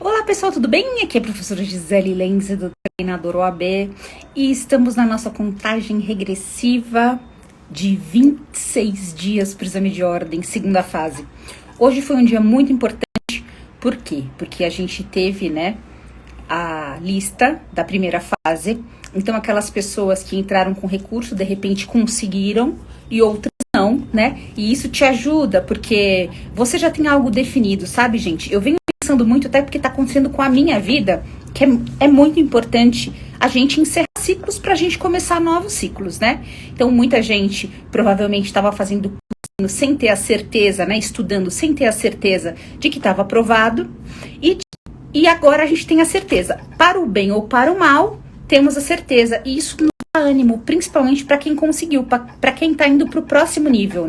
Olá pessoal, tudo bem? Aqui é a professora Gisele Lenz do Treinador OAB e estamos na nossa contagem regressiva de 26 dias para o exame de ordem, segunda fase. Hoje foi um dia muito importante, por quê? Porque a gente teve, a lista da primeira fase, então aquelas pessoas que entraram com recurso, de repente conseguiram e outras não, E isso te ajuda, porque você já tem algo definido, sabe, gente? Eu venho pensando muito, até porque tá acontecendo com a minha vida, que é muito importante a gente encerrar ciclos pra gente começar novos ciclos, Então, muita gente provavelmente estava fazendo cursinho sem ter a certeza, Estudando sem ter a certeza de que estava aprovado. E agora a gente tem a certeza, para o bem ou para o mal, temos a certeza. E isso nos dá ânimo, principalmente para quem conseguiu, para quem está indo para o próximo nível,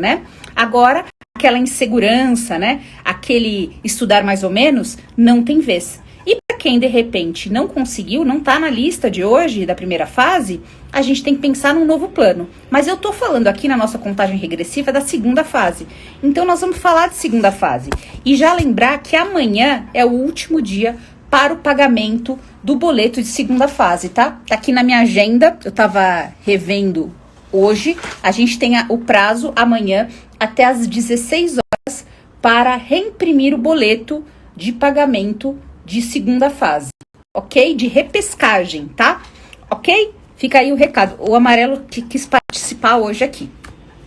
Agora, aquela insegurança, aquele estudar mais ou menos, não tem vez. E para quem, de repente, não conseguiu, não está na lista de hoje, da primeira fase, a gente tem que pensar num novo plano. Mas eu tô falando aqui na nossa contagem regressiva da segunda fase. Então, nós vamos falar de segunda fase. E já lembrar que amanhã é o último dia para o pagamento do boleto de segunda fase, tá? Tá aqui na minha agenda, eu tava revendo hoje. A gente tem o prazo amanhã até às 16 horas para reimprimir o boleto de pagamento de segunda fase, ok? De repescagem, tá? Ok? Fica aí o recado. O Amarelo que quis participar hoje aqui.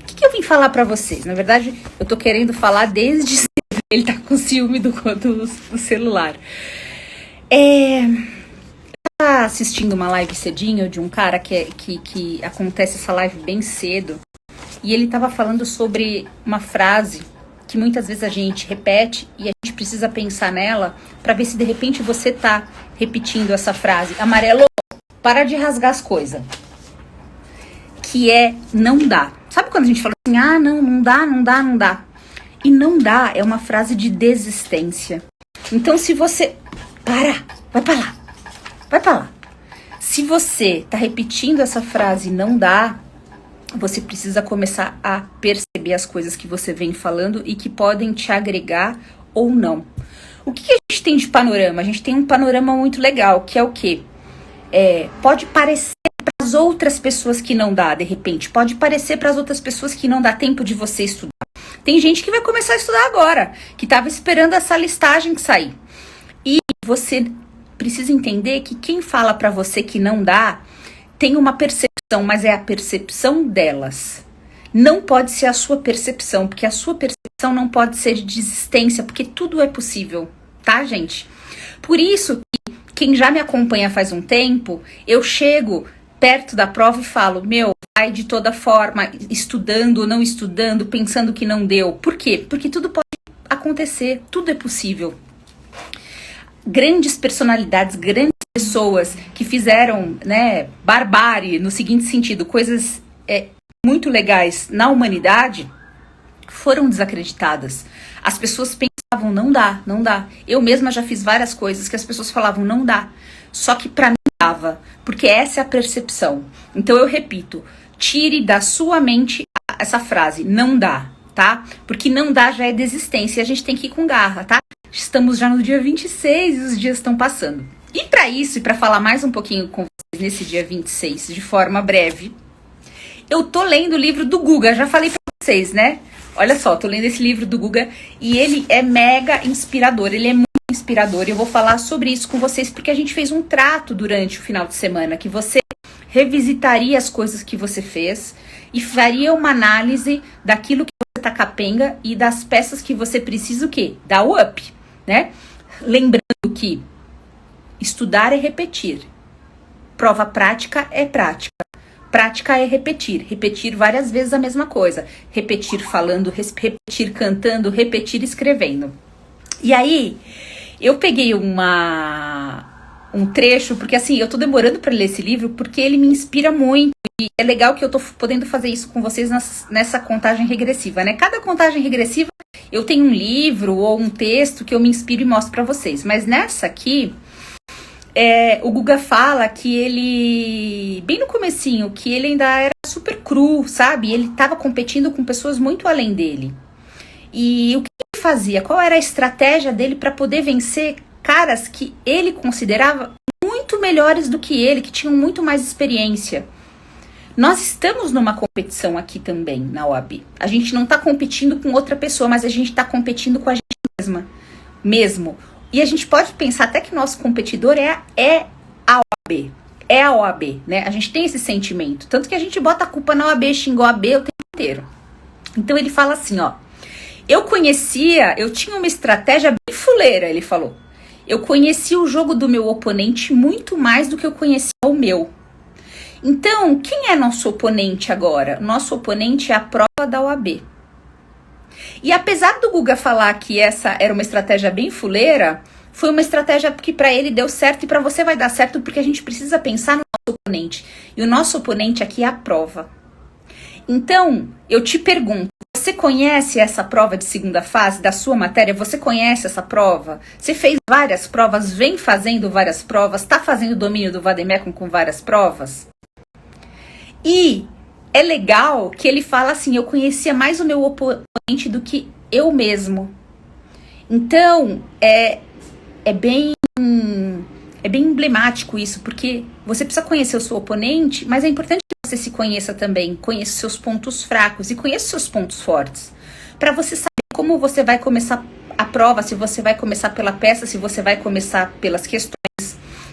O que eu vim falar pra vocês? Na verdade, eu tô querendo falar desde cedo. Ele tá com ciúme do celular. Eu tava assistindo uma live cedinho de um cara que acontece essa live bem cedo. E ele tava falando sobre uma frase que muitas vezes a gente repete e a gente precisa pensar nela pra ver se de repente você tá repetindo essa frase. Amarelo, para de rasgar as coisas. Que é não dá. Sabe quando a gente fala assim, não dá, não dá, não dá. E não dá é uma frase de desistência. Então se você... vai pra lá. Se você tá repetindo essa frase não dá, você precisa começar a perceber as coisas que você vem falando e que podem te agregar ou não. O que a gente tem de panorama? A gente tem um panorama muito legal, que é o quê? Pode parecer para as outras pessoas que não dá, de repente. Pode parecer para as outras pessoas que não dá tempo de você estudar. Tem gente que vai começar a estudar agora, que estava esperando essa listagem sair. E você precisa entender que quem fala para você que não dá, tem uma percepção, mas é a percepção delas. Não pode ser a sua percepção, porque a sua percepção não pode ser de desistência, porque tudo é possível, tá, gente? Por isso que quem já me acompanha faz um tempo, eu chego perto da prova e falo, vai de toda forma, estudando ou não estudando, pensando que não deu. Por quê? Porque tudo pode acontecer, tudo é possível. Grandes personalidades, grandes pessoas que fizeram, barbárie, no seguinte sentido, coisas muito legais na humanidade, foram desacreditadas. As pessoas pensavam, não dá, não dá. Eu mesma já fiz várias coisas que as pessoas falavam, não dá. Só que pra mim dava, porque essa é a percepção. Então eu repito, tire da sua mente essa frase, não dá, tá? Porque não dá já é desistência e a gente tem que ir com garra, tá? Estamos já no dia 26 e os dias estão passando. E para isso, e para falar mais um pouquinho com vocês nesse dia 26, de forma breve, eu tô lendo o livro do Guga, já falei para vocês, Olha só, tô lendo esse livro do Guga e ele é mega inspirador, ele é muito inspirador. E eu vou falar sobre isso com vocês porque a gente fez um trato durante o final de semana, que você revisitaria as coisas que você fez e faria uma análise daquilo que você tá capenga e das peças que você precisa o quê? Dar o up, Lembrando que estudar é repetir, prova prática é prática. Prática é repetir várias vezes a mesma coisa. Repetir falando, repetir cantando, repetir escrevendo. E aí, eu peguei um trecho, porque assim, eu tô demorando para ler esse livro, porque ele me inspira muito. E é legal que eu tô podendo fazer isso com vocês nessa contagem regressiva, Cada contagem regressiva, eu tenho um livro ou um texto que eu me inspiro e mostro para vocês. Mas nessa aqui... o Guga fala que ele, bem no comecinho, que ele ainda era super cru, sabe? Ele estava competindo com pessoas muito além dele. E o que ele fazia? Qual era a estratégia dele para poder vencer caras que ele considerava muito melhores do que ele, que tinham muito mais experiência. Nós estamos numa competição aqui também na OAB. A gente não está competindo com outra pessoa, mas a gente está competindo com a gente mesmo. E a gente pode pensar até que nosso competidor é a OAB. É a OAB, né? A gente tem esse sentimento. Tanto que a gente bota a culpa na OAB, xingou a OAB o tempo inteiro. Então ele fala assim, ó. Eu tinha uma estratégia bem fuleira, ele falou. Eu conhecia o jogo do meu oponente muito mais do que eu conhecia o meu. Então, quem é nosso oponente agora? Nosso oponente é a prova da OAB. E apesar do Guga falar que essa era uma estratégia bem fuleira, foi uma estratégia que para ele deu certo e para você vai dar certo, porque a gente precisa pensar no nosso oponente. E o nosso oponente aqui é a prova. Então, eu te pergunto, você conhece essa prova de segunda fase da sua matéria? Você conhece essa prova? Você fez várias provas, vem fazendo várias provas, está fazendo o domínio do Vademecum com várias provas? E é legal que ele fala assim, eu conhecia mais o meu oponente do que eu mesmo. Então, é bem emblemático isso, porque você precisa conhecer o seu oponente, mas é importante que você se conheça também, conheça os seus pontos fracos e conheça os seus pontos fortes, para você saber como você vai começar a prova, se você vai começar pela peça, se você vai começar pelas questões.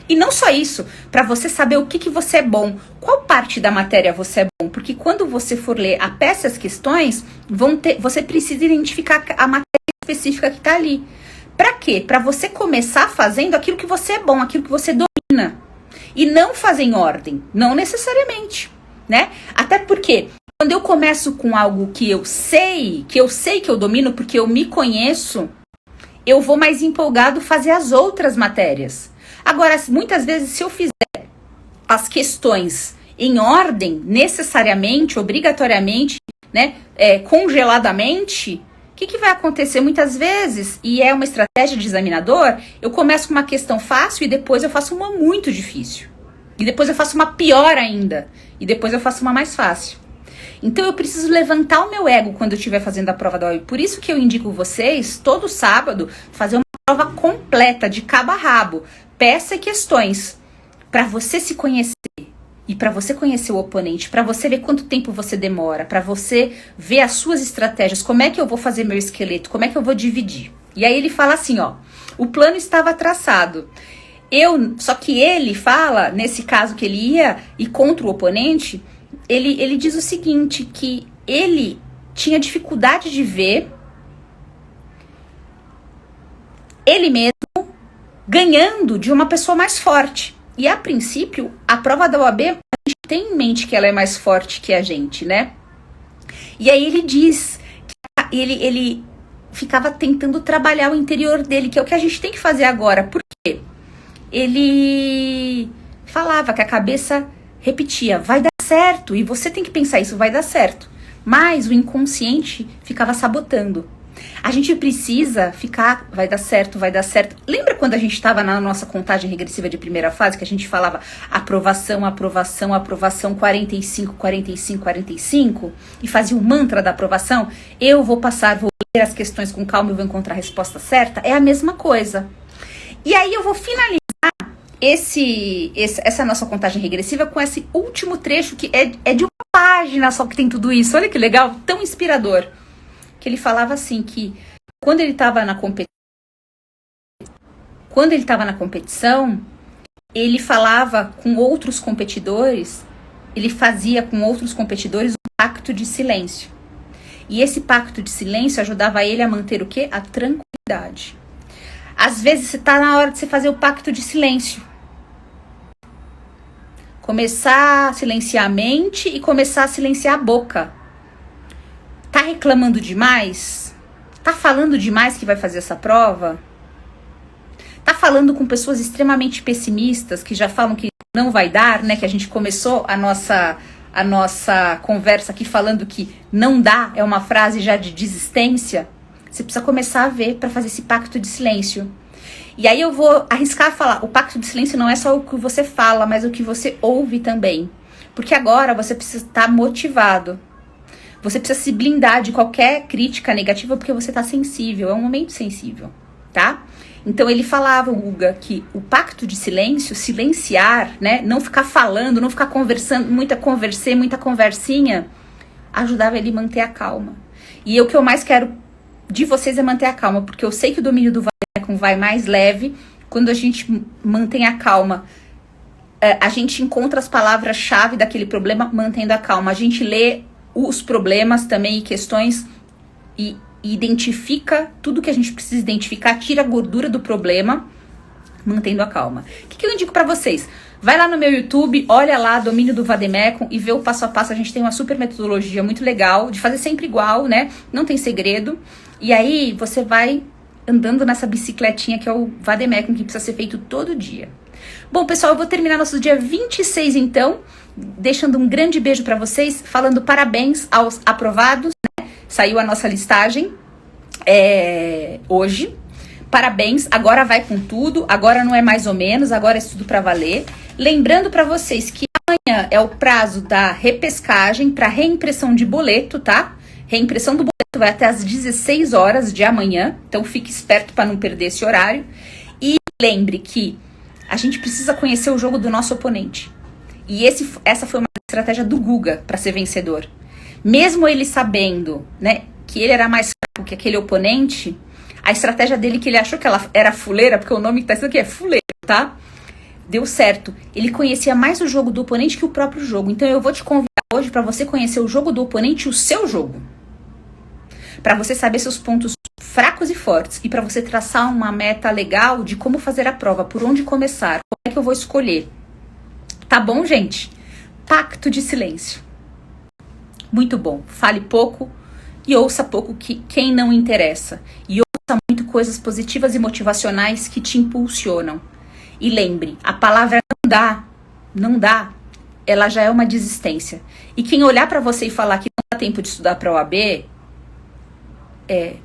E não só isso, para você saber o que você é bom, qual parte da matéria você é bom, porque quando você for ler a peça e as questões, você precisa identificar a matéria específica que está ali. Para quê? Para você começar fazendo aquilo que você é bom, aquilo que você domina. E não fazer em ordem, não necessariamente, né? Até porque quando eu começo com algo que eu sei que eu domino, porque eu me conheço, eu vou mais empolgado fazer as outras matérias. Agora, muitas vezes, se eu fizer as questões em ordem, necessariamente, obrigatoriamente, né, congeladamente, o que vai acontecer muitas vezes, e é uma estratégia de examinador, eu começo com uma questão fácil e depois eu faço uma muito difícil. E depois eu faço uma pior ainda. E depois eu faço uma mais fácil. Então eu preciso levantar o meu ego quando eu estiver fazendo a prova da OAB. Por isso que eu indico vocês, todo sábado, fazer uma prova completa, de cabo a rabo. Peça e questões. Para você se conhecer. E para você conhecer o oponente, para você ver quanto tempo você demora, para você ver as suas estratégias, como é que eu vou fazer meu esqueleto, como é que eu vou dividir. E aí ele fala assim, ó, o plano estava traçado. Só que ele fala, nesse caso que ele ia e contra o oponente, ele diz o seguinte, que ele tinha dificuldade de ver ele mesmo ganhando de uma pessoa mais forte. E a princípio, a prova da OAB, a gente tem em mente que ela é mais forte que a gente, né? E aí ele diz que ele ficava tentando trabalhar o interior dele, que é o que a gente tem que fazer agora. Por quê? Ele falava que a cabeça repetia, vai dar certo, e você tem que pensar isso, vai dar certo. Mas o inconsciente ficava sabotando. A gente precisa ficar, vai dar certo, vai dar certo. Lembra quando a gente estava na nossa contagem regressiva de primeira fase, que a gente falava aprovação, aprovação, aprovação, 45, 45, 45? E fazia o mantra da aprovação? Eu vou passar, vou ler as questões com calma e vou encontrar a resposta certa? É a mesma coisa. E aí eu vou finalizar essa nossa contagem regressiva com esse último trecho, que é de uma página só que tem tudo isso. Olha que legal, tão inspirador. Que ele falava assim, que quando ele estava na competição, ele falava com outros competidores, ele fazia com outros competidores um pacto de silêncio. E esse pacto de silêncio ajudava ele a manter o quê? A tranquilidade. Às vezes você está na hora de você fazer o pacto de silêncio. Começar a silenciar a mente e começar a silenciar a boca. Tá reclamando demais? Tá falando demais que vai fazer essa prova? Tá falando com pessoas extremamente pessimistas que já falam que não vai dar, né? Que a gente começou a nossa conversa aqui falando que não dá, é uma frase já de desistência. Você precisa começar a ver para fazer esse pacto de silêncio. E aí eu vou arriscar a falar, o pacto de silêncio não é só o que você fala, mas o que você ouve também. Porque agora você precisa estar motivado. Você precisa se blindar de qualquer crítica negativa porque você está sensível, é um momento sensível. tá? Então ele falava, o Guga, que o pacto de silêncio, silenciar, né, não ficar falando, não ficar conversando, muita conversinha, ajudava ele a manter a calma. E o que eu mais quero de vocês é manter a calma, porque eu sei que o domínio do Vademecum vai mais leve quando a gente mantém a calma. A gente encontra as palavras-chave daquele problema mantendo a calma. A gente lê os problemas também e questões e identifica tudo que a gente precisa identificar, tira a gordura do problema, mantendo a calma. O que eu indico pra vocês? Vai lá no meu YouTube, olha lá, domínio do Vademecum e vê o passo a passo. A gente tem uma super metodologia muito legal, de fazer sempre igual, né? Não tem segredo. E aí você vai andando nessa bicicletinha que é o Vademecum, que precisa ser feito todo dia. Bom, pessoal, eu vou terminar nosso dia 26, então, deixando um grande beijo pra vocês, falando parabéns aos aprovados, né? Saiu a nossa listagem hoje. Parabéns, agora vai com tudo, agora não é mais ou menos, agora é tudo pra valer. Lembrando pra vocês que amanhã é o prazo da repescagem para reimpressão de boleto, tá? Reimpressão do boleto vai até às 16 horas de amanhã, então fique esperto para não perder esse horário. E lembre que a gente precisa conhecer o jogo do nosso oponente. E essa foi uma estratégia do Guga para ser vencedor. Mesmo ele sabendo, né, que ele era mais fraco que aquele oponente, a estratégia dele, que ele achou que ela era fuleira, porque o nome que tá escrito aqui é fuleiro, tá? Deu certo. Ele conhecia mais o jogo do oponente que o próprio jogo. Então eu vou te convidar hoje para você conhecer o jogo do oponente e o seu jogo. Para você saber seus pontos fracos e fortes. E para você traçar uma meta legal de como fazer a prova, por onde começar, como é que eu vou escolher. Tá bom, gente? Pacto de silêncio. Muito bom. Fale pouco e ouça pouco quem não interessa. E ouça muito coisas positivas e motivacionais que te impulsionam. E lembre, a palavra não dá, ela já é uma desistência. E quem olhar pra você e falar que não dá tempo de estudar pra OAB,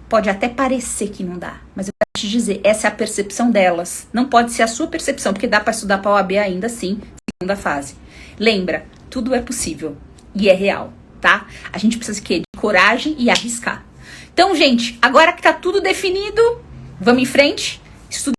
pode até parecer que não dá. Mas eu quero te dizer, essa é a percepção delas. Não pode ser a sua percepção, porque dá pra estudar pra OAB ainda assim, segunda fase. Lembra, tudo é possível e é real, tá? A gente precisa de coragem e arriscar. Então, gente, agora que tá tudo definido, vamos em frente. Estude